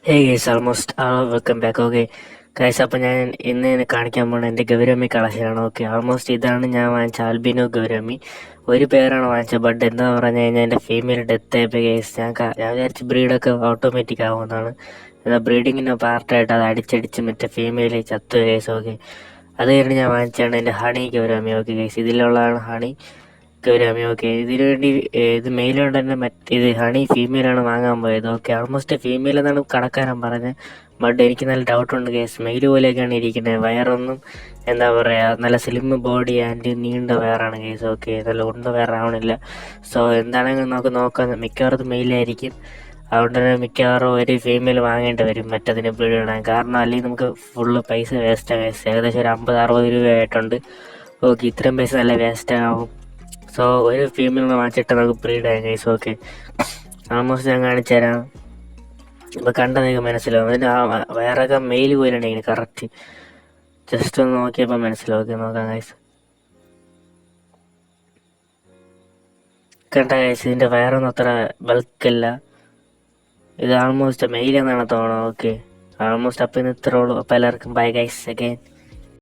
Hey guys almost welcome back. Okay guys, അപ്പോൾ ഞാൻ ഇന്ന് കാണിക്കാൻ പോകുന്നത് എൻ്റെ ഗൗരമ്മി കളക്ഷനാണ്. ഓക്കെ, ഓൾമോസ്റ്റ് ഇതാണ് ഞാൻ വാങ്ങിച്ച ആൽബിനോ ഗൗരമ്മി. ഒരു പേരാണ് വാങ്ങിച്ചത്, ബട്ട് എന്താ പറഞ്ഞു കഴിഞ്ഞാൽ എൻ്റെ ഫീമെയിൽ ഡെത്ത് ആയപ്പോൾ ഗൈസ് ഞാൻ വിചാരിച്ച ബ്രീഡൊക്കെ ഓട്ടോമാറ്റിക് ആവുമെന്നാണ്. എന്നാൽ ബ്രീഡിങ്ങിൻ്റെ പാർട്ടായിട്ട് അത് അടിച്ചടിച്ച് മറ്റേ ഫീമെയിൽ ചത്തു ഗൈസ്. ഓക്കെ, അത് കഴിഞ്ഞ് ഞാൻ വാങ്ങിച്ചാണ് എൻ്റെ ഹണി ഗൗരമ്മി. ഓക്കെ ഗൈസ്, ഇതിലുള്ളതാണ് ഹണി ഗൗരമ്മി. ഓക്കെ, ഇതിനു വേണ്ടി ഇത് മെയിലുകൊണ്ട് തന്നെ ഇത് ഹണി ഫീമെയിലാണ് വാങ്ങാൻ പോയത്. ഓക്കെ, ആൾമോസ്റ്റ് ഫീമെയിൽ എന്നാണ് കടക്കാരൻ പറഞ്ഞത്, ബട്ട് എനിക്ക് നല്ല ഡൗട്ടുണ്ട് കേസ്. മെയിൽ പോലെയൊക്കെയാണ് ഇരിക്കുന്നത്. വയറൊന്നും എന്താ പറയുക, നല്ല സ്ലിം ബോഡി ആൻഡ് നീണ്ട വയറാണ് കേസ്. ഓക്കെ, നല്ല ഉണ്ട വയറാവണില്ല. സോ എന്താണെങ്കിലും നമുക്ക് നോക്കാം, മിക്കവാറും മെയിലായിരിക്കും. അതുകൊണ്ട് തന്നെ മിക്കവാറും ഒരു ഫീമെയിൽ വാങ്ങേണ്ടി വരും മറ്റതിന് ബ്രീഡ് ഇടാൻ. കാരണം അല്ലെങ്കിൽ നമുക്ക് ഫുള്ള് പൈസ വേസ്റ്റാണ് കേസ്. ഏകദേശം ഒരു 50-60 രൂപ ആയിട്ടുണ്ട്. ഓക്കെ, ഇത്രയും പൈസ നല്ല വേസ്റ്റ് ആവും. സോ ഒരു ഫീമെയിലിനെ വാങ്ങിച്ചിട്ട് നമുക്ക് ബ്രീഡ് ചെയ്യാം ഗൈസ്. ഓക്കെ, ആൾമോസ്റ്റ് ഞാൻ കാണിച്ചു തരാം. ഇപ്പോൾ കണ്ട നിങ്ങൾക്ക് മനസ്സിലാവും. അതിൻ്റെ വയറൊക്കെ മെയിൽ പോലെയാണ് ഇങ്ങനെ കറക്റ്റ്. ജസ്റ്റ് ഒന്ന് നോക്കിയപ്പോൾ മനസ്സിലാവും. ഓക്കെ, നോക്കാം ഗൈസ്. കണ്ട ഗൈസ്, ഇതിൻ്റെ വയറൊന്നും അത്ര ബൾക്കല്ല. ഇത് ആൾമോസ്റ്റ് മെയിൽ എന്നാണ് തോന്നുന്നത്. ഓക്കെ, ആൾമോസ്റ്റ് അപ്പം ഇന്ന് ഇത്രേ ഉള്ളൂ. അപ്പോൾ എല്ലാവർക്കും ബൈ ഗൈസ് അഗൈൻ.